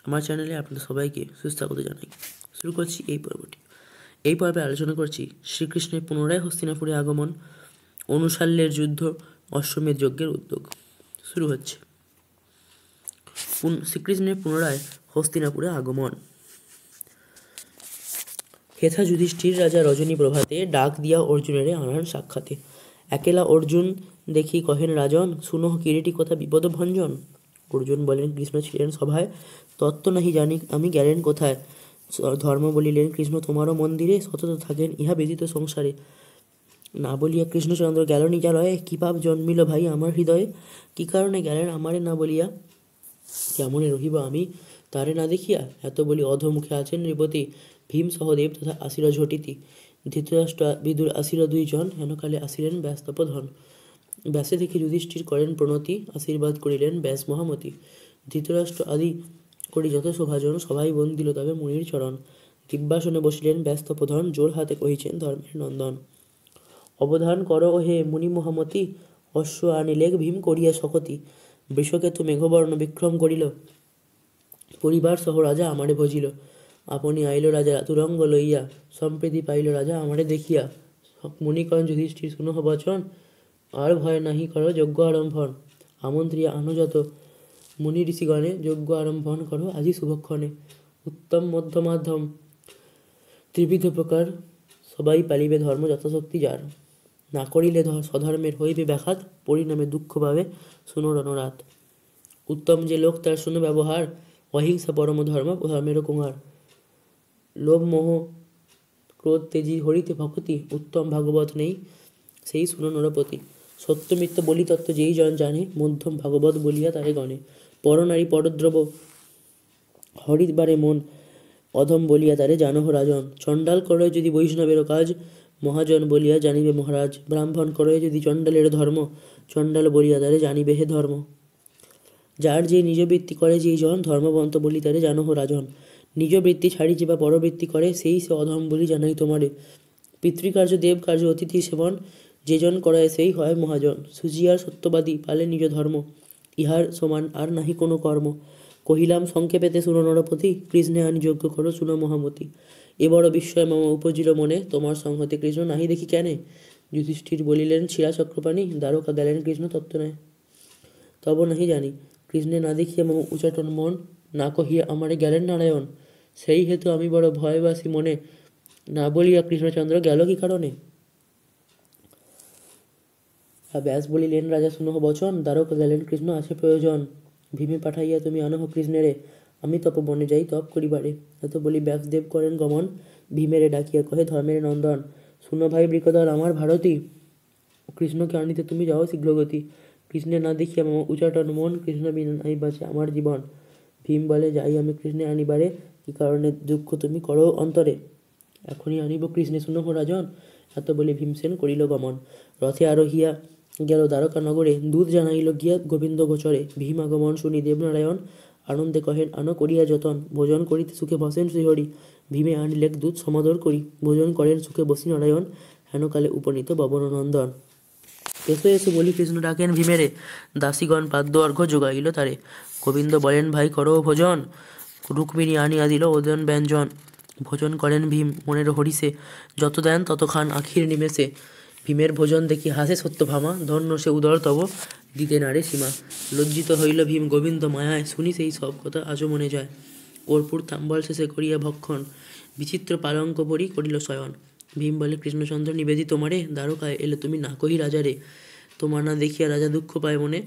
আমার চ্যানেলে আপনাদের সবাইকে সুস্বাগত জানাই। শুরু করছি এই পর্বটি। এই পর্বে আলোচনা করছি শ্রীকৃষ্ণের পুনরায় হস্তিনাপুরে আগমন, অনুশাল্যের যুদ্ধ, অশ্বমেধ যজ্ঞের উদ্যোগ। শুরু হচ্ছে। শ্রীকৃষ্ণের পুনরায় হস্তিনাপুরে আগমন। হেথা যুধিষ্ঠির রাজা রজনী প্রভাতে ডাক দিয়া অর্জুনেরে আনান সাক্ষাতে। একেলা অর্জুন দেখি কহেন রাজন, শুনহ কিরীটি কথা বিপদ ভঞ্জন। অর্জুন বলেন, কৃষ্ণ ছিলেন সভায়, তত্ত্ব নাহি জানি আমি গেলেন কোথায়। ধর্ম বলিলেন, কৃষ্ণ তোমারও মন্দিরে, সতত থাকেন ইহা ব্যতীত সংসারে। না বলিয়া কৃষ্ণচন্দ্র গেল নিজালয়ে, কি পাপ জন্মিল ভাই আমার হৃদয়ে। কি কারণে গেলেন আমারে না বলিয়া, কেমনে রহিব আমি তারে না দেখিয়া। এত বলি অধমুখে আছেন নৃপতি, ভীম সহদেব তথা আসিল ঝটিতি। ধৃতরাষ্ট্র বিদুর আসিল দুইজন, হেনকালে আসিলেন ব্যাস তপোধন। ব্যাসে দেখে যুধিষ্ঠির করেন প্রণতি, আশীর্বাদ করিলেন ব্যাস মহামতি। ধৃতরাষ্ট্র আদি করি যত শোভাজন, সবাই বন্দিল তবে মুনির চরণ। দিব্যাসনে বসিলেন ব্যাস তপোধন, জোর হাতে কহিছেন ধর্মের নন্দন। অবধান কর হে মুনি মহামতি, অশ্ব আনিলেক ভীম করিয়া শকতি। বৃষকেতু মেঘবর্ণ বিক্রম করিল, পরিবার সহ রাজা আমারে ভজিল। আপনি আইল রাজা তুরঙ্গ লইয়া, সম্প্রীতি পাইল রাজা আমারে দেখিয়া। মুনিকরণ যুধিষ্ঠির শুনহ বচন, আর ভয় নাহি কর যজ্ঞ আরম্ভন। আমন্ত্রিয়া আনো যত মুনি ঋষিগণে, যজ্ঞ আরম্ভন করো আজি শুভক্ষণে। উত্তম মধ্য মাধ্যম ত্রিবিধ প্রকার, সবাই পালিবে ধর্ম যথাশক্তি যার। না করিলে স্বধর্মের হইবে ব্যাঘাত, পরিণামে দুঃখ পাবে শুনো রণরাত। উত্তম যে লোক তার শুনো ব্যবহার, অহিংসা পরম ধর্ম ধর্মেরও কুমার। লোভ মোহ ক্রোধ তেজি হরিতে ভকতি, উত্তম ভাগবত নেই সেই শুনো নরপতি। সত্য মিথ্য বলি তত্ত্ব যেই জন জানে, মধ্যম ভাগবত বলিয়া তারে গণে। পরনারী পরদ্রব হরিবারে মন, অধম বলিয়া তারে জানহ রাজন। চণ্ডাল করে যদি বৈষ্ণবের কাজ, মহাজন বলিয়া জানিবে মহারাজ। ব্রাহ্মণ করে যদি চণ্ডালের ধর্ম, চণ্ডাল বলিয়া তারে জানিবে হে ধর্ম। যার যে নিজ বৃত্তি করে যেই জন, ধর্মবন্ত বলি তারে জানহ রাজন। নিজ বৃত্তি ছাড়ি যে বা পরবৃত্তি করে, সেই সে অধম বলি জানাই তোমারে। পিতৃকার্য দেব কার্য অতিথি সেবন, যে জন করায় সেই হয় মহাজন। সুজিয়ার সত্যবাদী পালে নিজ ধর্ম, ইহার সমান আর নাহি কোনো কর্ম। কহিলাম সংক্ষেপেতে শুনো নরপতি, কৃষ্ণে আনি যজ্ঞ করো শুনো মহামতি। এ বড় বিস্ময় মম উপজিল মনে, তোমার সংহতে কৃষ্ণ নাহি দেখি কেনে। যুধিষ্ঠির বলিলেন শিরা চক্রপাণি, দ্বারকা গেলেন কৃষ্ণ তত্ত্ব নেয়। তব নাহি জানি, কৃষ্ণে না দেখিয়া মম উচাটন মন, না কহিয়া আমারে গেলেন নারায়ণ। সেই হেতু আমি বড় ভয়বাসী মনে, না বলিয়া কৃষ্ণচন্দ্র গেল কি কারণে। ব্যাস বলিলেন রাজা শুনহ বচন, দ্বারকা গেলেন কৃষ্ণ আছে প্রয়োজন। ভীমে পাঠাইয়া তুমি আনহ কৃষ্ণেরে, আমি তপবনে যাই তপ করিবারে। এত বলি ব্যাসদেব করেন গমন, ভীমেরে ডাকিয়া কহে ধর্মের নন্দন। শুনো ভাই বৃকদল আমার ভারতী, কৃষ্ণকে আনিতে তুমি যাও শীঘ্রগতি। কৃষ্ণে না দেখিয়া মম উচাটন মন, কৃষ্ণ বিনা নাই বাঁচে আমার জীবন। ভীম বলে যাই আমি কৃষ্ণে আনিবারে, কি কারণে দুঃখ তুমি করো অন্তরে। এখনই আনিব কৃষ্ণে শুনহ রাজন, এত বলে ভীমসেন করিল গমন। রথে আরোহিয়া গেল দ্বারকা নগরে, দূত জানাইল গিয়া গোবিন্দ গোচরে। ভীম আগমন শুনি দেবনারায়ণ, আনন্দে কহেন আনো করিয়া যতন। ভোজন করিতে সুখে বসেন শ্রীহরি, ভীমে আনিলেক দূত সমাদর করি। ভোজন করেন সুখে বসি নারায়ণ, হেনকালে উপনীত ববননন্দন। এসো এসো বলি কৃষ্ণ ডাকেন ভীমেরে, দাসীগণ পাদ্য অর্ঘ্য যোগাইল তারে। গোবিন্দ বলেন ভাই করো ভোজন, রুক্মিণী আনিয়া দিল ওজন ব্যঞ্জন। ভোজন করেন ভীম মনের হরিষে, যত দেন তত খান আখির নিমেষে। ভীমের ভোজন দেখি হাসে সত্যভামা, ধন্য সে উদর তব দিতে নারে সীমা। লজ্জিত হইল ভীম গোবিন্দ মায়ায়, শুনি সেই সব কথা আজও মনে যায়। কর্পূর তাম্বল শেষে করিয়া ভক্ষণ, বিচিত্র পালঙ্ক পরি করিল শয়ন। ভীম বলে কৃষ্ণচন্দ্র নিবেদি তোমারে, দ্বারকায় এলে তুমি না কহি রাজারে। তোমার না দেখিয়া রাজা দুঃখ পায় মনে,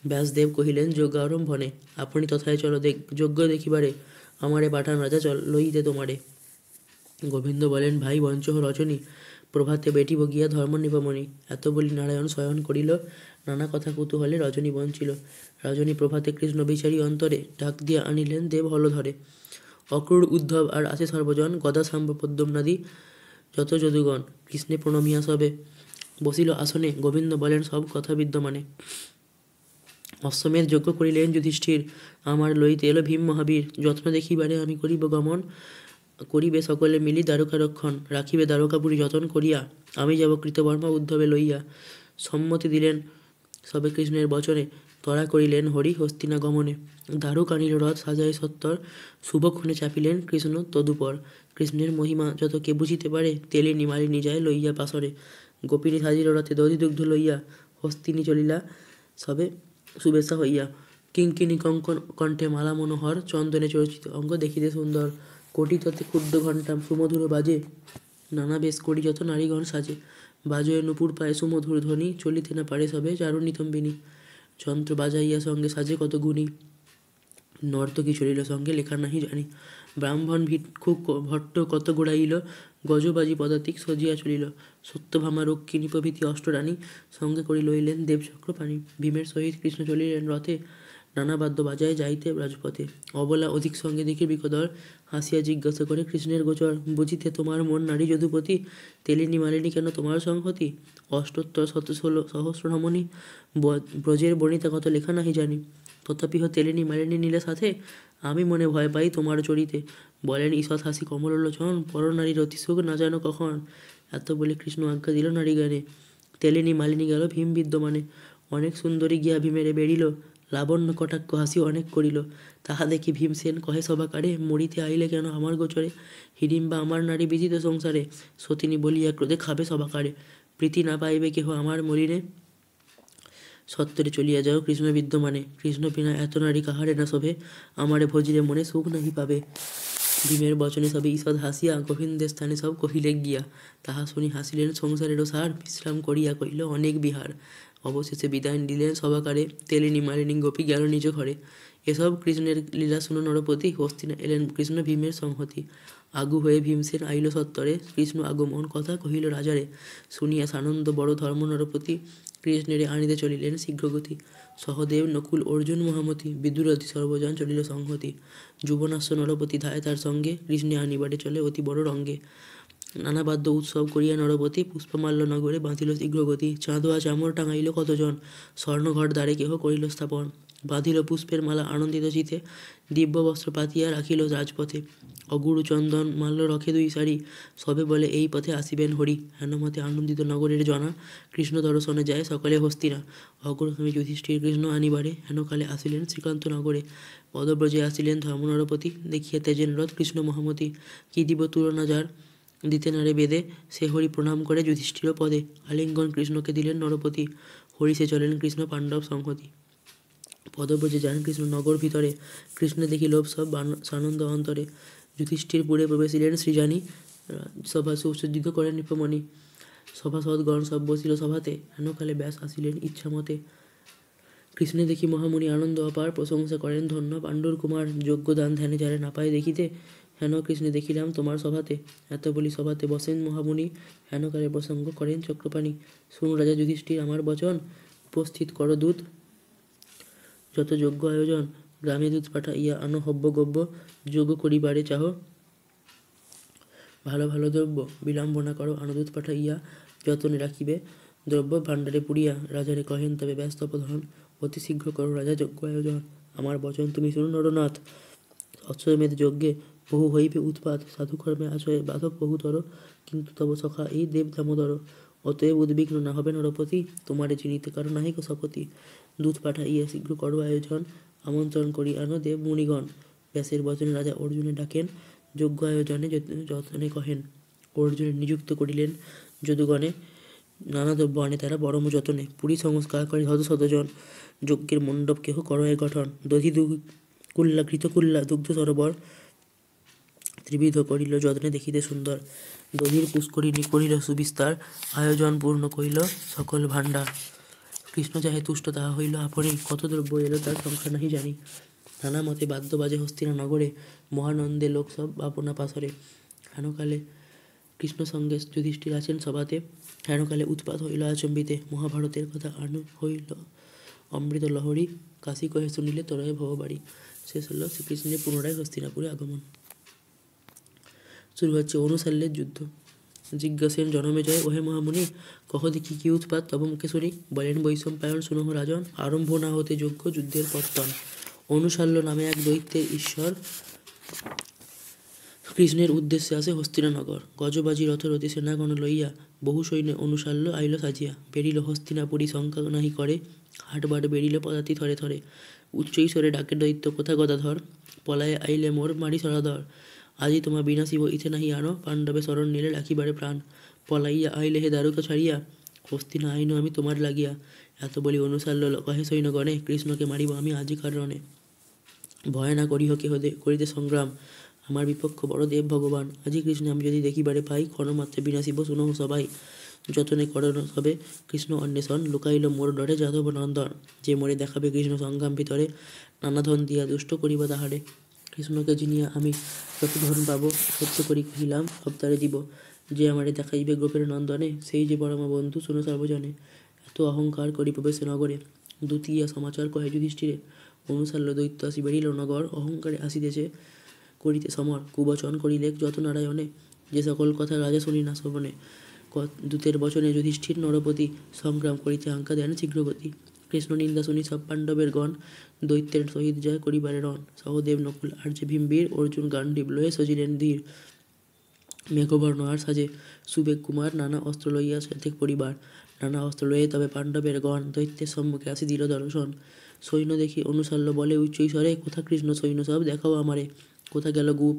ব্যাসদেব কহিলেন যজ্ঞ আরম্ভনে। আপনি তথায় চলো যজ্ঞ দেখিবারে, আমারে পাঠান রাজা চল লইতে তোমারে। গোবিন্দ বলেন ভাই বঞ্চহ রজনী, প্রভাতে বেটিব গিয়া ধর্ম নিপমণি। এত বলি নারায়ণ শয়ন করিল, নানা কথা কুতূহলে রজনী বঞ্চিল। রজনী প্রভাতে কৃষ্ণ বিচারী অন্তরে, ডাক দিয়া আনিলেন দেব হল ধরে। অক্রূর উদ্ধব আর আছে সর্বজন, গদা শাম্ব পদ্মনাদি যত যদুগণ। কৃষ্ণে প্রণমিয়া সবে বসিল আসনে, গোবিন্দ বলেন সব কথা বিদ্যমানে। অশ্বমেধ যজ্ঞ করিলেন যুধিষ্ঠির, আমার লইতে এলো ভীম মহাবীর। যত্ন দেখিবারে আমি করিব গমন, করিবে সকলে মিলি দ্বারকা রক্ষণ। রাখিবে দ্বারকাপুরী যতন করিয়া, আমি যাব কৃতবর্মা উদ্ধবে লইয়া। সম্মতি দিলেন সবে কৃষ্ণের বচনে তরা করিলেন হরি হস্তিনা গমনে। দারুক আনিল রথ সাজায় সত্তর, শুভক্ষণে চাপিলেন কৃষ্ণ তদুপর। কৃষ্ণের মহিমা যত কে বুঝিতে পারে, তেলিনী মালিনী যায় লইয়া পাশরে। গোপিনী সাজিল রথে দধি দুগ্ধ লইয়া, হস্তিনী চলিলা সবে শুভেচ্ছা হইয়া। কিঙ্কিণী কঙ্কন কণ্ঠে মালা মনোহর, চন্দনে চর্চিত অঙ্গ দেখিতে সুন্দর। কোটি ততে ক্ষুদ্র ঘণ্টা সুমধুর বাজে, নানা বেশ করি যত নারীগণ সাজে। বাজয়ে নুপুর পায়ে সুমধুর ধ্বনি, চলিতে না পারে সবে চারুণী তম্বিনী। যন্ত্র বাজাইয়া সঙ্গে সাজে কত গুণী, নর্তকী চলিল সঙ্গে লেখা নাহি জানি। ব্রাহ্মণ ভিক্ষুক ভট্ট কত গোড়াইল, গজবাজি পদাতিক সজিয়া চলিল। সত্যভামা রক্ষিণী প্রভৃতি অষ্টরানী, সঙ্গে করি লইলেন দেবচক্র পানি। ভীমের সহিত কৃষ্ণ চলিলেন রথে, নানা বাদ্য বাজায় যাইতে রাজপথে। অবলা অধিক সঙ্গে দেখে বিকদর, হাসিয়া জিজ্ঞাসা করে কৃষ্ণের গোচর। বুঝিতে তোমার মন নারী যদুপতি, তেলিনী মালিনী কেন তোমার সংহতি। অষ্টোত্তর শত 16 সহস্র রমণী, ব্রজের বনিতা কত লেখা নাহি জানি। তথাপিহ তেলিনী মালিনী নিলে সাথে, আমি মনে ভয় পাই তোমার চরিতে। বলেন ঈষৎ হাসি কমলোচন, পর নারীর অতি সুখ না জানো কখন। এত বলে কৃষ্ণ আজ্ঞা দিল নারী জ্ঞানে, তেলিনী মালিনী গেল ভীম বিদ্যমানে। অনেক সুন্দরী গিয়া ভীমেরে বেড়িল, লাবণ্য কটাক্ষ হাসি অনেক করিল। তাহা দেখি ভীমসেন কহে সভাকারে, মরিতে আইলে কেন আমার গোচরে। হিড়িম্বা আমার নারী বিজিত সংসারে, সতিনী বলিয়া ক্রোধে খাবে সভাকারে। প্রীতি না পাইবে কেহ আমার মরিনে, সত্তরে চলিয়া যাও কৃষ্ণ বিদ্যমানে। কৃষ্ণ বিনা এত নারী কাহারে না শোভে, আমারে ভজিলে মনে সুখ নাহি পাবে। ভীমের বচনে সবে ঈষৎ হাসিয়া, গোবিন্দের স্থানে সব কহিলে গিয়া। তাহা শুনি হাসিলেন সংসারেরও সার, বিশ্রাম করিয়া করিল অনেক বিহার। অবশেষে বিদায় দিলেন সভাকারে, তেলিনী মালিনী গোপী গেল নিজ ঘরে। এসব কৃষ্ণের লীলা শুনো নরপতি, হস্তিনা এলেন কৃষ্ণ ভীমের সংহতি। আগু হয়ে ভীমসেন আইল সত্তরে, কৃষ্ণ আগমন কথা কহিল রাজারে। শুনিয়া সানন্দ বড় ধর্ম নরপতি, কৃষ্ণেরে আনিতে চলিলেন শীঘ্রগতি। সহদেব নকুল অর্জুন মহামতি, বিদুরথি সর্বজন চলিল সংহতি। যুবনাশ্য নরপতি ধায় তার সঙ্গে, কৃষ্ণে আনিবারে চলে অতি বড় রঙ্গে। নানা বাদ্য উৎসব করিয়া নরপতি, পুষ্পমাল্য নগরে বাঁধিল শীঘ্রগতি। চাঁদোয়া চামর টাঙাইল কতজন, স্বর্ণঘট দ্বারে কেহ করিল স্থাপন। বাঁধিল পুষ্পের মালা আনন্দিত চিতে, দিব্য বস্ত্র পাতিয়া রাখিল রাজপথে। অগুরু চন্দন মাল্য রখে 2 সারি, সবে বলে এই পথে আসিবেন হরি। হেনমতে আনন্দিত নগরের জনা, কৃষ্ণ দর্শনে যায় সকলে হস্তিনা। অগ্রগামী যুধিষ্ঠির কৃষ্ণ আনিবারে, হেনকালে আসিলেন শ্রীকান্ত নগরে। পদব্রজে আসিলেন ধর্ম নরপতি, দেখিয়া তেজেন রথ কৃষ্ণ মহামতি। কি দিব তুলনা যার, দিতে নারে বেদে, সে হরি প্রণাম করে যুধিষ্ঠির পদে। আলিঙ্গন কৃষ্ণকে দিলেন নরপতি, হরি সে চলেন কৃষ্ণ পাণ্ডব সংহতি। পদব্রজে যান কৃষ্ণ নগর ভিতরে, কৃষ্ণ দেখি লোভ সব সানন্দ অন্তরে। যুধিষ্ঠির পুরে প্রবেশিলেন শ্রীজানি, সভা সুসজ্জিত করেন নৃপমণি। সভাসদগণ সব বসিল সভাতে, হেনকালে ব্যাস আসিলেন ইচ্ছা মতে। কৃষ্ণে দেখি মহামুনি আনন্দ অপার, প্রশংসা করেন ধন্য পাণ্ডুর কুমার। যোগ্য দান ধ্যানে যারে না পায় দেখিতে, হেন কৃষ্ণে দেখিলাম তোমার সভাতে। এত বলি সভাতে বসেন মহামুনি, হেনকালে প্রসঙ্গ করেন চক্রপাণি। শুন রাজা যুধিষ্ঠির আমার বচন, উপস্থিত কর দূত যত যোগ্য আয়োজন। গ্রামে দূত পাঠাইয়া আনো হব্য গব্য, যোগ্য করিবারে চাহ ভালো ভালো দ্রব্য। বিলম্ব না করো আনুদূত পাঠাইয়া, যতনে রাখিবে দ্রব্য ভাণ্ডারে পুরিয়া। রাজারে কহেন তবে ব্যস্ত প্রধান, অতি শীঘ্র করো রাজা যজ্ঞ আয়োজন। আমার বচন তুমি শুনো নরনাথ, অশ্বমেধ যজ্ঞে বহু হইবে উৎপাত। সাধুকর্মে আশ্রয়ে বাধক বহুতর, কিন্তু তব সখা এই দেব দামোদর। অতএব উদ্বিগ্ন না হবে নরপতি, তোমারে চিনিতে কারো নাহিক শপথি। দূত পাঠাইয়া শীঘ্র করো আয়োজন, আমন্ত্রণ করি আনো দেব মুনিগণ। ব্যাসের বচনে রাজা অর্জুনে ডাকেন, যজ্ঞ আয়োজনে যতনে কহেন। অর্জুনে নিযুক্ত করিলেন যদুগণে, নানা দ্রব্য আনে তারা বরম যতনে। পুরী সংস্কার করে শত শতজন, যজ্ঞের মণ্ডপ কেহ করয়ে গঠন। দধি কুল্লা ঘৃতকুল্লা দুগ্ধ সরোবর, ত্রিবিধ করিল যত্নে দেখিতে সুন্দর। দধির পুষ্করিণী করিল সুবিস্তার, আয়োজন পূর্ণ করিল সকল ভাণ্ডার। কৃষ্ণ যাহে তুষ্ট তাহা হইল আপনি, কত দ্রব্য এলো তার সংখ্যা নাহি জানি। নানা মতে বাদ্য বাজে হস্তিনা নগরে, মহানন্দে লোক সব আপনা পাশরে। হেনকালে কৃষ্ণ সঙ্গে যুধিষ্ঠির আছেন সভাতে, হেনকালে উৎপাত হইল আচম্বিতে। মহাভারতের কথা আনু হইল অমৃত লহরী, কাশী কহে শুনিলে তরয় ভববাড়ি। শেষ হলো শ্রীকৃষ্ণের পুনরায় হস্তিনাপুরে আগমন। শুরু হচ্ছে অনুশাল্যের যুদ্ধ। জিজ্ঞাসেন জনমেজয়, ওহে মহামুনি, কহ দেখি কি উৎপাত তব মুখে শুনি। বলেন বৈশম্পায়ন শুনহ রাজন, আরম্ভ না হতে যোগ্য যুদ্ধের পত্তন। অনুশাল্য নামে এক দৈত্যের ঈশ্বর, কৃষ্ণের উদ্দেশ্যে আসে হস্তিনানগর। গজবাজি রথরথী সেনাগণ লইয়া, বহু সৈন্যে অনুশাল্য আইল সাজিয়া। বেরিল হস্তিনাপুরী শঙ্কা নাহি করে, হাটবার বেরিল পদাতি থরে থরে, উচ্চই স্বরে ডাকে দৈত্য কোথা গদাধর, পলায়ে আইলে মোর মারি সরাধর, আজি তোমা বিনাশিব ইথে নাহি আনো, পাণ্ডবে শরণ নিলে রাখিবারে প্রাণ, পলাইয়া আইলে হে দারুকা ছাড়িয়া, হস্তি না আইনো আমি তোমার লাগিয়া, এত বলি অনুসাল্য কহে সৈন্যগণে, কৃষ্ণকে মারিব আমি আজিকার রণে, ভয় না করিহ কেহ করিতে সংগ্রাম, আমার বিপক্ষ বড় দেব ভগবান, আজি কৃষ্ণ আমি যদি দেখিবারে পাই, ক্ষণমাত্রে বিনাশিব শুনহ সবাই, যতনে করণ হবে কৃষ্ণ অন্বেষণ, লুকাইল মোর ডরে যাদব নন্দন, যে মোরে দেখাবে কৃষ্ণ সংগ্রাম ভিতরে, নানা ধন দিয়া দুষ্ট করিব তাহারে, কৃষ্ণকে চিনিয়া আমি যত ধন পাব, সত্য করি কহিলাম সপ্তাহে দিব, যে আমারে দেখাইবে গোপের নন্দনে, সেই যে পরম বন্ধু শুনো সর্বজনে, এত অহংকার করি প্রবেশে নগরে, দ্বিতীয় সমাচার কহে যুধিষ্ঠিরে, অনুসাল্য দৈত্য আসি বেরিল নগর, অহংকারে আসিতেছে করিতে সমর, কুবচন করিলেক যত নারায়ণে, যে সকল কথা রাজা শুনি না শোভনে, দূতের বচনে যুধিষ্ঠির নরপতি, সংগ্রাম করিতে আজ্ঞা দেন শীঘ্রগতি, কৃষ্ণ নিন্দা শুনি সব পাণ্ডবের গণ, দৈত্যের সহিত জয় করিবারে রণ, সহদেব নকুল আর যে ভীমবীর, অর্জুন গান্ডীব লয়ে সজিলেন ধীর, মেঘবর্ণ আর সাজে সুবেগ কুমার, নানা অস্ত্র লইয়া সাথে পরিবার, নানা অস্ত্র লয়ে তবে পাণ্ডবের গণ, দৈত্যের সম্মুখে আসি দিল দর্শন, সৈন্য দেখি অনুসাল্য বলে উচ্চই স্বরে, কোথা কৃষ্ণ সৈন্য সব দেখাও আমারে, কোথা গেল গুপ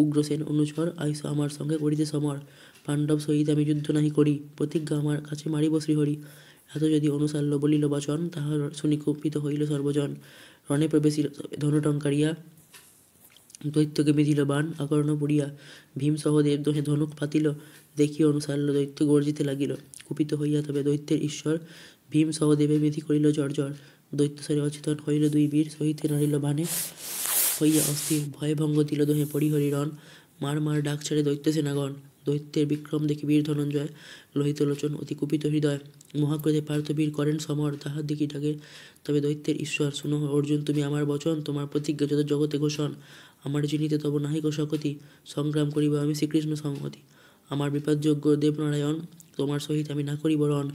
উগ্রসেন অনুচর, আইস আমার সঙ্গে করিতে সমর, পাণ্ডব সহিত আমি যুদ্ধ নাহি করি, প্রতিজ্ঞা আমার কাছে মারিব শ্রীহরি, এত যদি অনুসাল্য বলিল বচন, তাহার শুনি কুপিত হইল সর্বজন, রণে প্রবেশিল ধনুটঙ্কারিয়া, দৈত্যকে বিধিল বাণ আকর্ণ পুড়িয়া, ভীম সহদেব দোহে ধনুক পাতিল, দেখি অনুসাল্য দৈত্য গর্জিতে লাগিল, কুপিত হইয়া তবে দৈত্যের ঈশ্বর, ভীম সহদেবে বিধি করিল জর্জর, দৈত্য সারে অচেতন হইল দুই বীর, সহিতে নারিল বাণে হইয়া অস্থির, ভয়ে ভঙ্গ দিল দোহে পরিহরি রণ, মার মার ডাক ছেড়ে দৈত্য সেনাগণ, দৈত্যের বিক্রম দেখি বীর ধনঞ্জয়, লোহিত লোচন অতি কুপিত হৃদয়, মহাক্রোধে পার্থবীর করেন সমর, তাহার দিকে ডাকে তবে দৈত্যের ঈশ্বর, শুনো অর্জুন তুমি আমার বচন, তোমার প্রতিজ্ঞা যত জগতে ঘোষণ, আমার চিনিতে তব নাহিক শকতি, সংগ্রাম করিব আমি শ্রীকৃষ্ণ সংহতি, আমার বিপদযোগ্য দেবনারায়ণ, তোমার সহিত আমি না করিব রণ,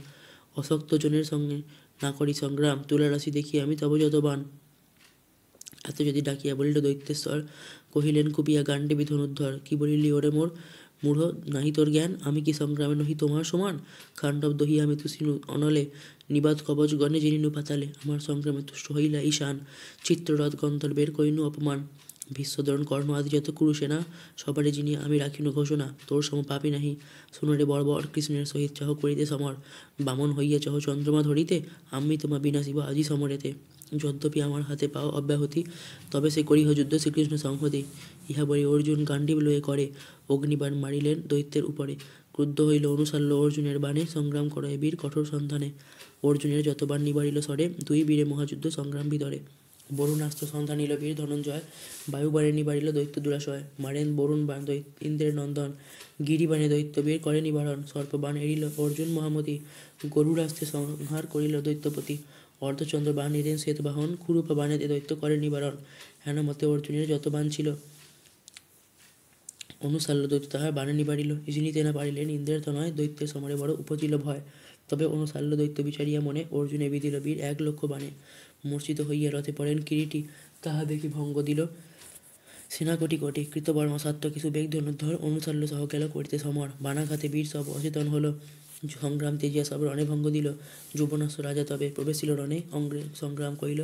অশক্ত জনের সঙ্গে না করি সংগ্রাম, তুলা রাশি দেখি আমি তব যতবান, এত যদি ডাকিয়া বলিল দৈত্যেশ্বর, কহিলেন কুপিয়া গান্ডীবি ধনুর্ধর, কি বলিলি ওরে মোর মূঢ়, নাহি তোর জ্ঞান, আমি কি সংগ্রামে নহি তোমার সমান, খাণ্ডব দহিয়া আমি তুষিনু অনলে, নিবাদ কবচ গণে জিনিনু পাতালে, আমার সংগ্রামে তুষ্ট হইলা ঈশান, চিত্ররথ গন্ধর্বের কইনু অপমান, ভীষ্মদ্রোণ কর্ণ আদি যত কুরুসেনা, সবারে যিনি আমি রাখিনু ঘোষণা, তোর সম পাপি নাহি, শুনরে বর্বর কৃষ্ণের সহিত চহ করিতে সমর, বামন হইয়া চহ চন্দ্রমা ধরিতে, আমি তোমা বিনাশিব আজি সমরেতে, যদ্যপি আমার হাতে পাও অব্যাহতি, তবে সে করিহ যুদ্ধ শ্রীকৃষ্ণ সংহতি, ইহা বলি অর্জুন গান্ডীব লয়ে করে, অগ্নিবাণ মারিলেন দৈত্যের উপরে, ক্রুদ্ধ হইল অনুসাল্য অর্জুনের বাণে, সংগ্রাম করয় বীর কঠোর সন্ধানে, অর্জুনের যত বাণ নিবারিল স্বরে, দুই বীরে মহাযুদ্ধ সংগ্রাম ভিতরে, বরুণাস্ত্র সন্ধান নিল বীর ধনঞ্জয়, বায়ুবাণে নিবারিল দৈত্য দুরাশয়, মারেন বরুণ বাণ ইন্দ্রের নন্দন, গিরিবাণে দৈত্য বীর করে নিবারণ, সর্পবাণ এড়িল অর্জুন মহামতি, গরুরাস্ত্রে সংহার করিল দৈত্যপতি, অর্ধচন্দ্র বাণ নিলেন শ্বেতবাহন, কুরূপা বাণেতে দৈত্য করে নিবারণ, হেন মতে অর্জুনের যত বাণ ছিল, অনুসাল্য দৈত্য তাহার বাণে নিবারিল, জিনিতে না পারিলেন ইন্দ্রের তনয়, দৈত্যের সমরে বড় উপজিল ভয়, তবে অনুসাল্য দৈত্য বিচারিয়া মনে, অর্জুনে বিধিল বীর 1,00,000 বাণে, মূর্ছিত হইয়া রথে পড়েন কিরীটি, তাহা দেখি ভঙ্গ দিল সেনাকটি কোটি, কৃতবর্মা সাত্তকী সুবেগ ধনুর্ধর, অনুসাল্য সহ গেল করিতে সমর, বানাঘাতে বীর সব অচেতন হলো, সংগ্রাম তেজিয়া সব রণে ভঙ্গ দিল, যুবনাশ্য রাজা তবে প্রবেশিল রণে, অঙ্গে সংগ্রাম করিল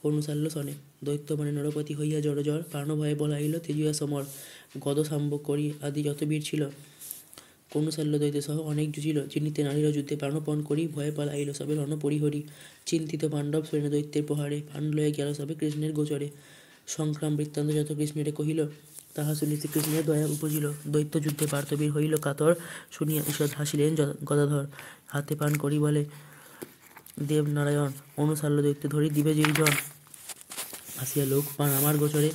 অনুসাল্য সনে, দৈত্যবাণে নরপতি হইয়া জড়জর, প্রাণভয়ে বলাইল তেজিয়া সমর, গদ শাম্বক করি আদি যত বীর ছিল, অনুসাল্য দৈত্য সহ অনেক জুঝিল, চিনিতে নারীর যুদ্ধে প্রাণপণ করি, ভয়ে পালাইল সবে রণ পরিহরি, চিন্তিত পাণ্ডব সৈন্য দৈত্যের প্রহারে, প্রাণ লয়ে গেল সবে কৃষ্ণের গোচরে, সংগ্রাম বৃত্তান্ত যত কৃষ্ণের কহিল, তাহা শুনি শ্রীকৃষ্ণের দয়া উপজিল, দৈত্য যুদ্ধে পার্থবীর হইল কাতর, শুনিয়া ঈষৎ হাসিলেন গদাধর, হাতে পান করি বলে দেবনারায়ণ, অনুসাল্য দৈত্য ধরি দিবে যেই জন, আসিয়া লোক পান আমার গোচরে,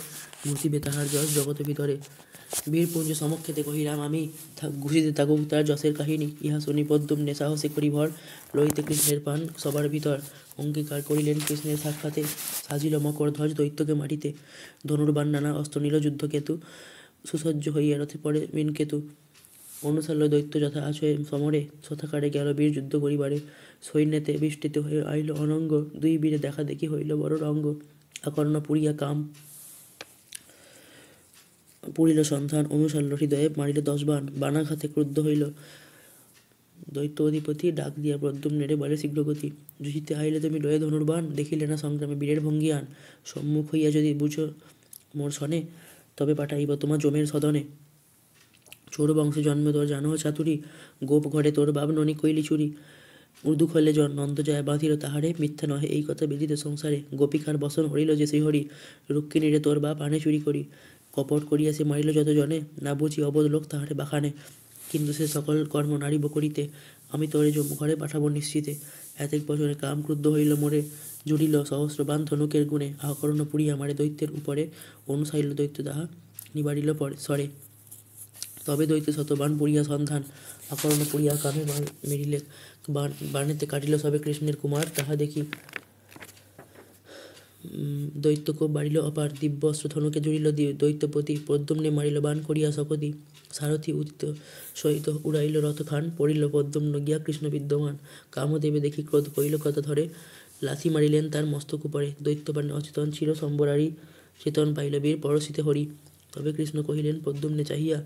ঘুষিবে তাহার যশ জগতে ভিতরে, বীরপুঞ্জ সমক্ষেতে কহিলাম আমি, ঘুষিতে থাকুক তার যশের কাহিনী, ইহা শুনি পদ্মুম্নে সাহসে করি ভর, লইতে কৃষ্ণের পান সবার ভিতর, অঙ্গীকার করিলেন কৃষ্ণের সাক্ষাতে, সাজিল মকর ধ্বজ দৈত্যকে মাটিতে, ধনুর্বাণ নানা অস্ত্র নিল যুদ্ধকেতু, সুসজ্জ হইয়া রথে পড়ে মীনকেতু, অনুসাল্য দৈত্য যথা আছে সমরে, শথাকারে গেল বীর যুদ্ধ করিবারে, সৈন্যেতে বিষ্টিত হয়ে আইল অনঙ্গ, দুই বীরে দেখা দেখি হইল বড় রঙ্গ, আকর্ণ পুরিয়া কাম পুরিল সন্ধান, অনুসাল্য হৃদয়ে মারিল 10 বাণ, বানাঘাতে ক্রুদ্ধ হইল দৈত্য অধিপতি ডাক দিয়া প্রদ্যুম্নেরে বলে শীঘ্রগতি, যুজিতে আইলে তুমি লয়ে ধনুর্বাণ, দেখিলে না সংগ্রামে বীরের ভঙ্গিয়ান, সম্মুখ হইয়া যদি বুঝো মোর সনে, তবে পাঠাইব তোমার জমের সদনে। চোর বংশে জন্মে তোর জানো চাতুরি, গোপ ঘরে তোর বাপ ননি কইলি চুরি, উর্দু খলে নন্দ যায় বাঁধিল তাহারে, মিথ্যা নহে এই কথা বেদিত সংসারে, গোপিকার বসন হরিল যে শ্রীহরি, রুক্মিণীরে তোর বাপ আনে চুরি করি, কপট করিয়া সে মারিল যত জনে, না বুঝি অবোধ লোক তাহারে বাখানে, কিন্তু সে সকল কর্ম নারিব করিতে, আমি তোরে জম ঘরে পাঠাবো নিশ্চিতে, এতেক বছরে কাম ক্রুদ্ধ হইল মোরে, জুড়িল সহস্র বান ধনুকের গুণে, আহকরণ পুড়িয়া মারে দৈত্যের উপরে, অনুসাইল দৈত্য তাহা নিবারিল পরে স্বরে, তবে দৈত্য শতবান পুড়িয়া সন্ধান, আকর্ণ পুড়িয়া কামে মেরিলে, বানেতে কাটিল সবে কৃষ্ণের কুমার, তাহা দেখি দৈত্য কোপ বাড়িল অপার, দিব্য অস্ত্র ধনুকে জুড়িল দৈত্যপতি, প্রদ্যুম্নে মারিল বান করিয়া শকতি, সারথি উদিত সহিত উড়াইল রথখান, পড়িল প্রদ্যুম্ন গিয়া কৃষ্ণ বিদ্যমান, কামদেবে দেখি ক্রোধ কইল কথা ধরে, লাথি মারিলেন তার মস্তক উপরে, দৈত্যবান অচেতন ছিল সম্বরারি, চেতন পাইল বীর পরশিতে হরি, তবে কৃষ্ণ কহিলেন প্রদ্যুম্নে চাহিয়া,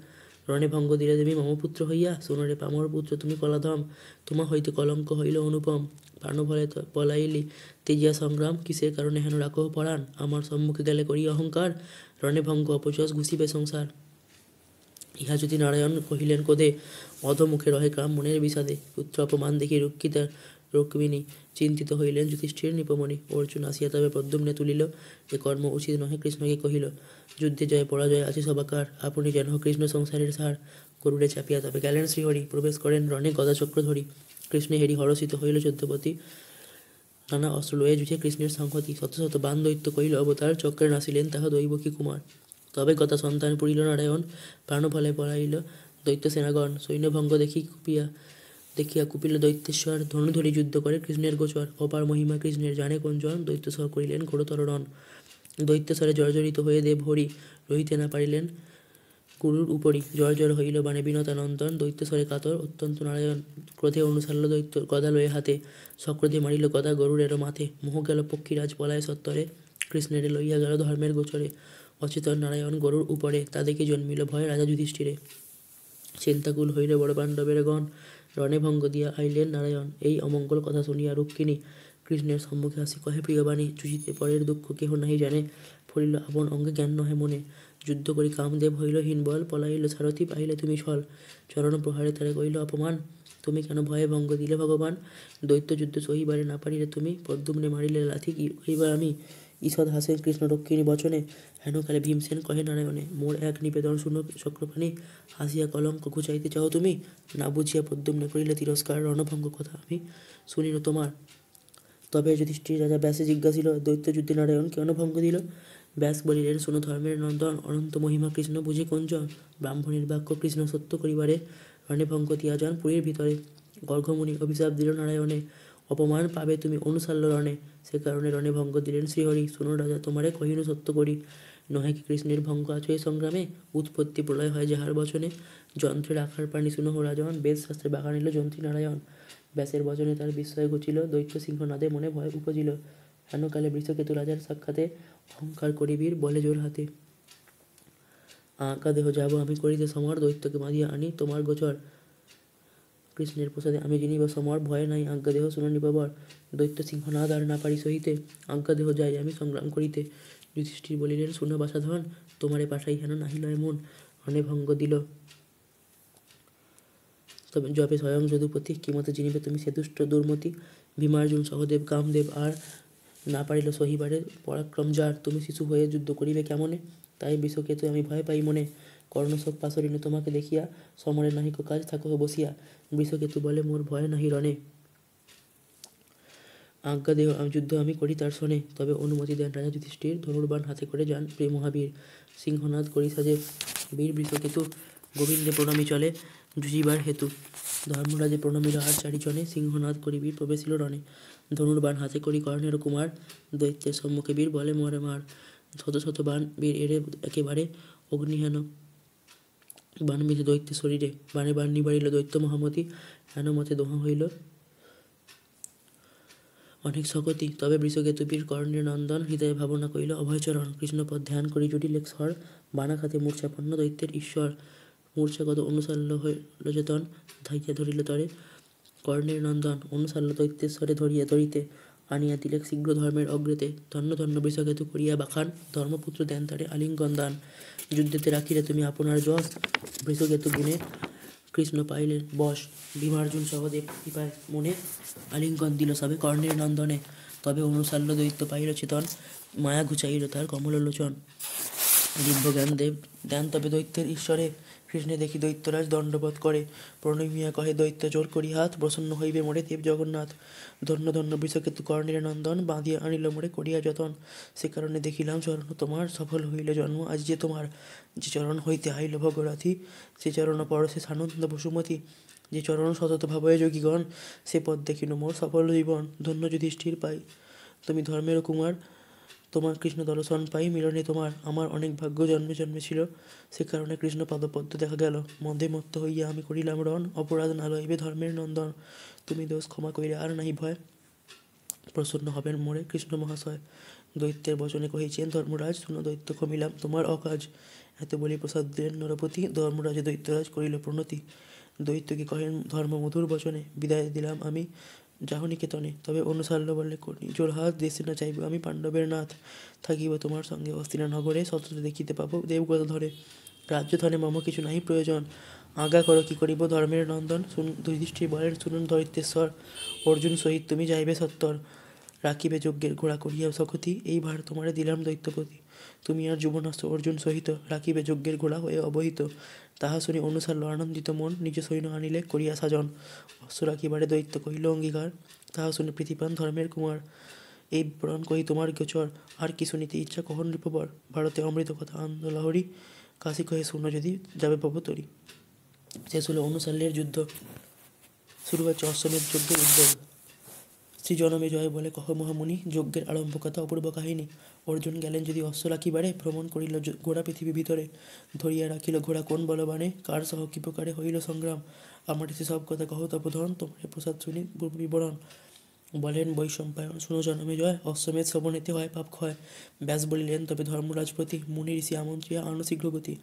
রণে ভঙ্গ দিলে দেবী মমপুত্র হইয়া, সোনরে পামর পুত্র তুমি কলাধম, তোমা হইতে কলঙ্ক হইল অনুপম, প্রাণভয়ে পলাইলি তেজিয়া সংগ্রাম, কিসের কারণে হেন রাখো পরাণ, আমার সম্মুখে গেলে করি অহংকার, রণে ভঙ্গ অপযশ ঘুষিবে সংসার। ইহা যদি নারায়ণ কহিলেন কোধে, অধমুখে রহে গ্রাম মনের বিষাদে, পুত্র অপমান দেখি রক্ষিতা রুক্মিণী, চিন্তিত হইলেন যুধিষ্ঠির নিপমণি, অর্জুন আসিয়া তবে প্রদ্যুম্নে তুলিল, এ কর্ম উচিত নহে কৃষ্ণকে কহিল, যুদ্ধে জয় পরাজয় আছে সবাকার, আপনি যেন কৃষ্ণ সংসারের সার, গরুড়ে চাপিয়া তবে গেলেন শ্রীহরি, প্রবেশ করেন রণে গদাচক্র ধরি, কৃষ্ণে হেরি হরষিত হইল চোদ্দপতি, নানা অস্ত্র লয়ে যুঝে কৃষ্ণের সংহতি, শত শত বান দৈত্য কহিল অবতার, চক্রে নাসিলেন তাহা দৈবকী কুমার, তবে কথা সন্তান পুরিল নারায়ণ, প্রাণফলে পড়াইল দৈত্য সেনাগণ, সৈন্যভঙ্গ দেখিয়া কুপিল দৈত্যেশ্বর, ধনু ধরি যুদ্ধ করে কৃষ্ণের গোচর, অপার মহিমা কৃষ্ণের জানে কোনজন, দৈত্য সহ করিলেন ঘোরতর রণ, দৈত্যস্বরে জর্জরিত হয়ে দেব হরি, রহিতে না পারিলেন গুরুর উপরি, জর্জর হইল বাণে বিনতানন্দন, দৈত্যস্বরে কাতর অত্যন্ত নারায়ণ, ক্রোধে অনুসারল দৈত্য গদা লয়ে হাতে, সক্রোধে মারিল গদা গরুরেরও মাথে, মোহ গেল পক্ষীরাজ পলায় সত্তরে, কৃষ্ণেরে লইয়া গেল ধর্মের গোচরে, অচেতন নারায়ণ গরুর উপরে, তা দেখে জন্মিল ভয় রাজা যুধিষ্ঠিরে, চিন্তাকুল হইল বড় পাণ্ডবের গণ, রণে ভঙ্গ দিয়া আইলেন নারায়ণ, এই অমঙ্গল কথা শুনিয়া রুক্মিণী কৃষ্ণের সম্মুখে আসি কহে প্রিয়বাণী, চুষিতে পরের দুঃখ কেহ নাহি জানে, ফলিল আপন অঙ্গে জ্ঞান নহে মনে, যুদ্ধ করি কামদেব হইল হীনবল, পলাইল সারথি পাইলে তুমি ছল, চরণ প্রহারে তারে কইল অপমান, তুমি কেন ভয়ে ভঙ্গ দিলে ভগবান, দৈত্য যুদ্ধ সহিবারে না পারিলে তুমি, প্রদ্যুম্নে মারিলে লাথি কি কইবা আমি, ঈষৎ হাসেন কৃষ্ণ রক্ষিণী বচনে, হেনকালে ভীমসেন কহে নারায়ণে, মোর এক নিবেদন শুনো চক্রপাণী, হাসিয়া কলঙ্ক ঘুচাইতে চাও তুমি, না বুঝিয়া প্রদ্যুম্নে করিলে তিরস্কার, রণভঙ্গ কথা আমি শুনিল তোমার, তবে যুধিষ্ঠির রাজা ব্যাসে জিজ্ঞাসিল, দৈত্য যুদ্ধে নারায়ণ কেন ভঙ্গ দিল, ব্যাস বলিলেন শুনো ধর্মের নন্দন, অনন্ত মহিমা কৃষ্ণ বুঝি কোনজন, ব্রাহ্মণের বাক্য কৃষ্ণ সত্য করিবারে, রণে ভঙ্গ দিয়া যান পুরীর ভিতরে, গর্গমুনি অভিশাপ দিল নারায়ণে, অপমান পাবে তুমি অনুসাল্য রণে, সে কারণে রণে ভঙ্গ দিলেন শ্রীহরি, শুনো রাজা তোমারে কহিনু সত্য করি, নহে কি কৃষ্ণের ভঙ্গ আছে এই সংগ্রামে, উৎপত্তি প্রলয় হয় যাহার বচনে, যন্ত্রের আকার প্রাণী শুনহ রাজন, বেদ শাস্ত্রে বাগা নিল যন্ত্রী নারায়ণ, ব্যাসের বচনে তার বিস্ময় ঘুচিল, দৈত্য সিংহনাদে মনে ভয় উপজিল, হেনকালে বৃষকেতু রাজার সাক্ষাতে, অহংকার করিবীর বলে জোর হাতে, আঁকা দেহ যাব আমি করিতে সমর, দৈত্যকে বাঁধিয়া আনি তোমার গোচর, কৃষ্ণের প্রসাদে আমি জিনিব সমর, ভয় নাই আজ্ঞা দেহ শুনো নিপবর, দৈত্য সিংহনাদ আর না পারি সহিতে, আজ্ঞা দেহ যাই আমি সংগ্রাম করিতে, যুধিষ্ঠির বলিলেন শুনো বাসাধন, তোমারে পাঠাই হেন নাহিল এমন, রণে ভঙ্গ দিল তবে জবে স্বয়ং যদুপতি, কিমতে জিনিবে তুমি সে দুষ্ট দুর্মতি, ভীমার্জুন সহদেব কামদেব আর না পারিল সহিবারে পরাক্রম যার, তুমি শিশু হয়ে যুদ্ধ করিবে কেমনে, তাই বিষকেতু আমি ভয় পাই মনে, কর্ণশোক পাশরিণে তোমাকে দেখিয়া, সমরে নাহিক কাজ থাকো বসিয়া, বিষকেতু বলে মোর ভয় নাহি রণে, আজ্ঞা দেহ যুদ্ধ আমি করি তার শোনে, তবে অনুমতি দেন রাজা যুধিষ্ঠির, ধনুর্বাণ হাতে করে যান প্রিয় মহাবীর, সিংহনাদ করি সাজে বীর বৃষকেতু, গোবিন্দে প্রণামী চলে যুজিবার হেতু, ধর্মরাজে প্রণামীর আর চারিজনে, সিংহনাদ করি বীর প্রবেশিল রণে, ধনুর্বাণ হাতে করি কর্ণের কুমার, দৈত্যের সম্মুখে বীর বলে মরে মার, শত শত বাণ বীর এড়ে একেবারে, অগ্নিহেন বাণ বিধে দৈত্যের শরীরে, বাণে বাণ নিবারিল দৈত্য মহামতি, হেন মতে দোহা হইল অনেক শকতি, তবে বৃষকেতু বীর কর্ণের নন্দন, হৃদয়ে ভাবনা কইল অভয়চরণ, কৃষ্ণপদ ধ্যান করি জুটিলেক স্বর, বানাঘাতে মূর্ছাপন্ন দৈত্যের ঈশ্বর, মূর্ছাগত অনুসাল্য হইল চেতন, ধাইয়া ধরিল তরে, কর্ণের নন্দন অনুসাল্য দৈত্যেশ্বরে ধরিয়া ধরিতে আনিয়া তিলেক শীঘ্র ধর্মের অগ্রেতে ধন্য ধন্য বৃষকেতু করিয়া বাখান ধর্মপুত্র দেন তারে আলিঙ্গন দান যুদ্ধেতে রাখিলে তুমি আপনার যশ বৃষকেতু গুণে কৃষ্ণ পাইলেন বশ ভীমার্জুন সহদেব কৃপায় মনে আলিঙ্গন দিল সবে কর্ণের নন্দনে তবে অনুসাল্য দৈত্য পাইল চেতন মায়া ঘুচাইল তার কমললোচন দিব্য জ্ঞান দেব দেন তবে দৈত্যের ঈশ্বরে কৃষ্ণে দেখি দৈত্যরাজ দণ্ডবোধ করে প্রণমিয়া কহে দৈত্য জোর করি হাত প্রসন্ন হইবে মোরে দেব জগন্নাথ ধন্য ধন্য বৃষকেতু কর্ণের নন্দন বাঁধিয়া আনিল মোরে করিয়া যতন সে কারণে দেখিলাম চরণ তোমার সফল হইল জন্ম আজ যে তোমার যে চরণ হইতে আইল ভগরাথি সে চরণ পরশে সানন্দ বসুমতী যে চরণ সতত ভাবয়ে যোগীগণ সে পদ দেখিল মোর সফল জীবন ধন্য যুধিষ্ঠির পাই তুমি ধর্মের কুমার তোমার কৃষ্ণ দর্শন পাই মিলনে তোমার আমার অনেক ভাগ্য জন্মে জন্মে ছিল সে কারণে কৃষ্ণ পদপদ্ম দেখা গেল মধ্যে মত্ত হইয়া আমি করিলাম রণ অপরাধ না লইবে ধর্মের নন্দন তুমি দোষ ক্ষমা কইরে আর নাহি ভয় প্রসন্ন হবেন মোরে কৃষ্ণ মহাশয় দৈত্যের বচনে কহিছেন ধর্মরাজ শুনো দৈত্য কমিলাম তোমার অকাজ এত বলি প্রসাদ দিলেন নরপতি ধর্মরাজে দৈত্যরাজ করিল প্রণতি দৈত্যকে কহেন ধর্ম মধুর বচনে বিদায় দিলাম আমি যাহ নিকেতনে তবে অনুসাল্য বললে করি জোর হাত দেশে না চাইব আমি পাণ্ডবের নাথ থাকিব তোমার সঙ্গে হস্তিনা নগরে সতত দেখিতে পাবো দেবগত ধরে রাজ্যধনে মম কিছু নাহি প্রয়োজন আজ্ঞা করো কি করিব ধর্মের নন্দন যুধিষ্ঠির বলেন শুনুন দৈত্যেশ্বর অর্জুন সহিত তুমি যাইবে সত্তর রাখিবে যজ্ঞের ঘোড়া করিয়া সখতি এই ভার তোমারে দিলাম দৈত্যপতি তুমি আর যুবনস্ত অর্জুন সহিত রাখিবে যজ্ঞের ঘোড়া হয়ে অবহিত তাহা শুনি অনুসাল্য আনন্দিত মন নিজ সৈন্য আনিলে করিয়া সাজন অস্ত্র রাখিবারে দৈত্য কহিল অঙ্গীকার তাহা শুনে প্রীতিপান ধর্মের কুমার এই প্রাণ কহি তোমার গোচর আর কি শুনিতে ইচ্ছা কহন নৃপবর ভারতে অমৃত কথা আন্দোলহরি কাশী কহে শূন্য যদি যাবে ভবতরি শেষ হলো অনুসাল্যের যুদ্ধ শুরু হচ্ছে অশ্বমেধ যজ্ঞের উদ্যোগ শ্রী জনমে জয় বলে কহ মহামুনি যজ্ঞের আরম্ভ কথা অপূর্ব কাহিনী অর্জুন গেলেন যদি অশ্ব রাখিবারে ভ্রমণ করিল ঘোড়া পৃথিবী ভিতরে ধরিয়া রাখিল ঘোড়া কোন বলবানে কার সহ কি প্রকারে হইল সংগ্রাম আমার সে সব কথা কহ তপোধন তোমার প্রসাদ শুনি বিবরণ বলেন বৈশম্পায়ন শুনো জনমে জয় অশ্বমেধ শ্রবণেতে হয় পাপ ক্ষয় ব্যাস বলিলেন তবে ধর্মরাজ প্রতি মুনি ঋষি আমন্ত্রিয়া আনো শীঘ্র গতি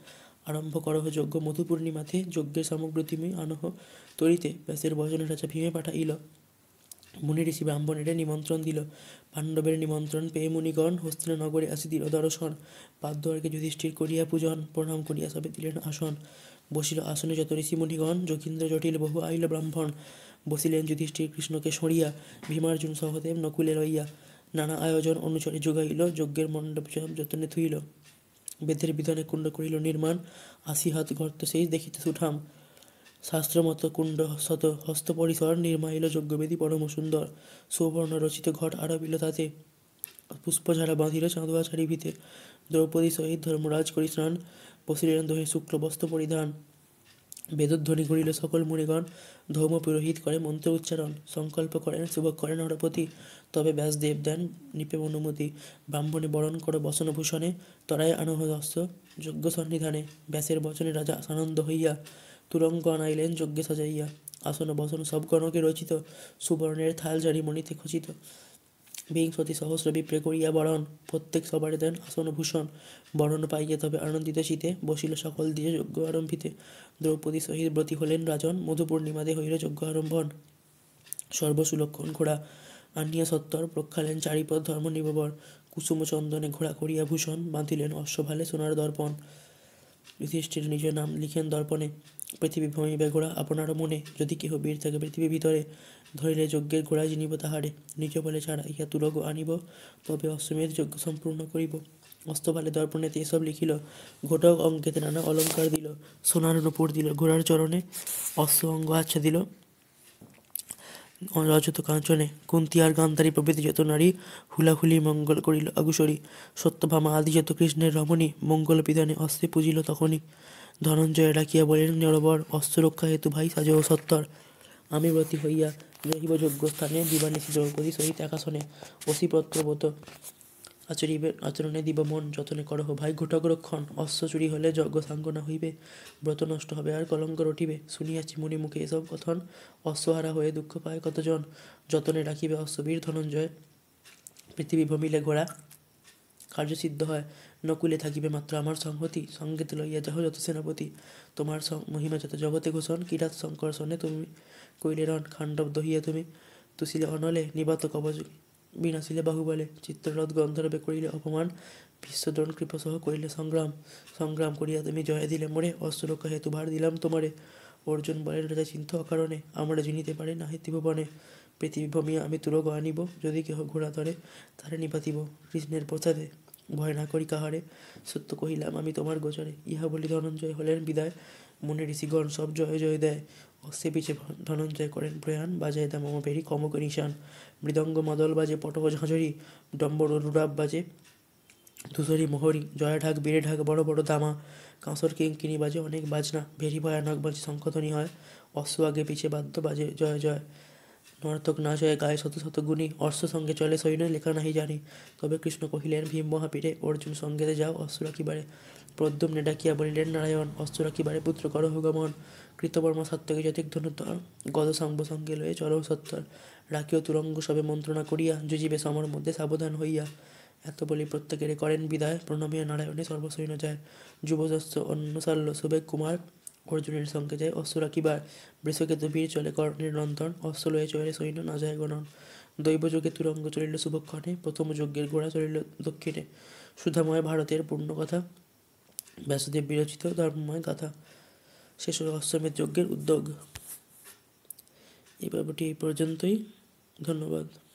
আরম্ভ করহ যজ্ঞ মধু পূর্ণিমাতে যজ্ঞের সামগ্রী তুমি আনহ তরিতে ব্যাসের বচনে রাজা ভীমে পাঠাইল মুনি ঋষি ব্রাহ্মণের নিমন্ত্রণ দিল পাণ্ডবের নিমন্ত্রণ পেয়ে মুনিগণ হস্তিনা নগরে আসি দিল দর্শন পাদ্যর্কে যুধিষ্ঠির করিয়া পূজন প্রণাম করিয়া সবে দিলেন আসন বসিল আসনে যত ঋষি মুনিগণ যোগীন্দ্র জটিল বহু আইল ব্রাহ্মণ বসিলেন যুধিষ্ঠির কৃষ্ণকে সরিয়া ভীমার্জুন সহদেব নকুলে লইয়া নানা আয়োজন অনুচরে যোগাইল যজ্ঞের মণ্ডপ যতনে থুইল বেদের বিধানে কুণ্ড করিল নির্মাণ ৮০ হাত গর্ত সেই দেখিতে সুঠাম শাস্ত্রমত কুণ্ড শত হস্ত পরিসর নির্মাইল যজ্ঞবেদী পরম সুন্দর সুবর্ণ রচিত ঘট আরবিল তাতে পুষ্পঝাড়া বাঁধিল চাঁদুয়া চারিভিতে দ্রৌপদী সহিত ধর্মরাজ করি স্নান বসিলেন দহে শুক্ল বস্ত্র পরিধান বেদধ্বনি করিল সকল মুনিগণ ধৌম পুরোহিত করে মন্ত্র উচ্চারণ সংকল্প করেন শুভক করেন নরপতি তবে ব্যাসদেব দেন নিপে অনুমতি ব্রাহ্মণে বরণ করো বসনভূষণে তরায় আনহ অস্ত্র যজ্ঞ সন্নিধানে ব্যাসের বচনে রাজা সানন্দ হইয়া তুরঙ্গ আনাইলেন যজ্ঞে সাজাইয়া আসন বসন সব গণকে রচিত সুবর্ণের থাল জারি মণিতে খচিত বিংশতি সহস্র বিপ্রে করিয়া বরণ প্রত্যেক সবারে দেন আসন ভূষণ বরণ পাইয়া তবে আনন্দিত শীতে বসিল সকল দিয়ে যজ্ঞ আরম্ভিতে দ্রৌপদী সহিত ব্রতী হলেন রাজন মধু পূর্ণিমাতে হইল যজ্ঞ আরম্ভন সর্বসুলক্ষণ ঘোড়া আনিয়া সত্তর প্রক্ষালেন চারিপদ ধর্ম নিববর কুসুম চন্দনে ঘোড়া করিয়া ভূষণ বাঁধিলেন অশ্বভালে সোনার দর্পণ যুধিষ্ঠির নিজ নাম লিখেন দর্পণে পৃথিবী ভূমিবে ঘোড়া আপনারও মনে যদি কেহ বীর থাকে পৃথিবী ভিতরে ধরিলে যজ্ঞের ঘোড়া জিনিব তাহারে নিজ বলে ছাড়া ইহা তুরগ আনিব তবে অশ্বমেধ যজ্ঞ সম্পূর্ণ করিব অস্তভালে দর্পণেতে এসব লিখিল ঘটক অঙ্কেতে নানা অলঙ্কার দিল সোনার নূপুর দিল ঘোড়ার চরণে অশ্ব অঙ্গ আচ্ছা দিল রজত কাঞ্চনে কুন্তি আর গান্ধারী প্রভৃতি যত নারী হুলাহুলি মঙ্গল করিল আগুসরি সত্যভামা আদি যত কৃষ্ণের রমণী মঙ্গল বিধানে অস্ত্রে পুজিল তখনই ধনঞ্জয় ডাকিয়া বলেন নরবর অস্ত্র রক্ষা হেতু ভাই সাজ ও সত্তর আমি ব্রতী হইয়া রহিব যোগ্য স্থানে দিবানিশি দ্রৌপদী সহিত একাসনে অসিপত্রবত আচরণে দিব মন যতনে করহ ভাই ঘটক রক্ষণ অশ্ব চুরি হলে যজ্ঞ সাঙ্গনা হইবে ব্রত নষ্ট হবে আর কলঙ্ক রটিবে শুনিয়াছি মুনি মুখে এসব কথন অশ্বহারা হয়ে দুঃখ পায় কতজন যতনে রাখিবে অশ্ববীর ধনঞ্জয় পৃথিবী ভ্রমিলে ঘোড়া কার্যসিদ্ধ হয় নকুলে থাকিবে মাত্র আমার সংহতি, সঙ্গেতে লইয়া যাহ যত সেনাপতি। তোমার মহিমা যত জগতে ঘোষণ, কিরাত সংকর্ষণে তুমি কইলে রণ। খাণ্ডব দহিয়া তুমি তুষিলে অনলে, নিবাত কবচ বিনাশিলে বাহুবলে। চিত্ররথ গন্ধর্বে করিলে অপমান, বিশ্বদ্রোণ কৃপসহ করিলে সংগ্রাম। সংগ্রাম করিয়া তুমি জয় দিলে মোরে, অস্ত্ররক্ষা হেতু ভার দিলাম তোমারে। অর্জুন বলেন রাজা চিন্তা অকারণে, আমরা জিনিতে পারে নাহি ত্রিভুবনে। পৃথিবী ভূমিয়া আমি তুরগ আনিব, যদি কেহ ঘোড়া ধরে তারে নিপাতিব। কৃষ্ণের প্রসাদে ভয় না করি কাহারে, সত্য কহিলাম আমি তোমার গোচরে। ইহা বলি ধনঞ্জয় হলেন বিদায়, মনে ঋষিগণ সব জয় জয় দেয়। অশ্বে পিছে ধনঞ্জয় করেন প্রয়াণ, বাজায় দা মম পেরি কমক নিশান। মৃদঙ্গ মদল বাজে পটহ ঝাঁঝরি, ডম্বর রুরাব বাজে ধূসরি মোহরি। জয়া ঢাক বেড়ে ঢাক বড় বড় দামা, কাঁসর কিঙ্কিনি বাজে অনেক বাজনা। ভেরি ভয়ানক বাজে শঙ্খধ্বনি হয়, অশ্ব আগে পিছে বাদ্য বাজে জয় জয়। নর্তক না জয় গায়ে শত শত গুণী, অশ্ব সঙ্গে চলে সৈন্য লেখা নাহি জানি। তবে কৃষ্ণ কহিলেন ভীম মহাপীরে, অর্জুন সঙ্গেতে যাও অস্ত্র রাখিবারে। প্রদ্যুম্নে ডাকিয়া বলিলেন নারায়ণ, অস্ত্র রাখিবারে পুত্র করহ গমন। কৃতবর্মা সাত্যকী যতিক ধনুর্ধর, গদ সাম্ব সঙ্গে লয়ে চলো সত্তর। রাখিও তুরঙ্গ সবে মন্ত্রণা করিয়া, যুজিবে সমর মধ্যে সাবধান হইয়া। এত বলি প্রত্যেকেরে করেন বিদায়, প্রণমিয়া নারায়ণে সর্বসৈন্য যায়। যুবদস্য অন্নশাল্য সুবেগ কুমার, অর্জুনের সঙ্গে যায় অস্ত্র রাখিবার। বৃষকেতু বীর চলে কর্ণের নন্দন, অস্ত্র লয়ে চলে সৈন্য না যায় গণন। দৈবযোগে তুরঙ্গ চলিল শুভক্ষণে, প্রথম যজ্ঞের ঘোড়া চলিল দক্ষিণে। সুধাময় ভারতের পূর্ণ কথা, ব্যাসদেব বিরচিত ধর্মময় গাথা। শেষ হল অশ্বমেধ যজ্ঞের উদ্যোগ। এই পর্বটি এই পর্যন্তই। ধন্যবাদ।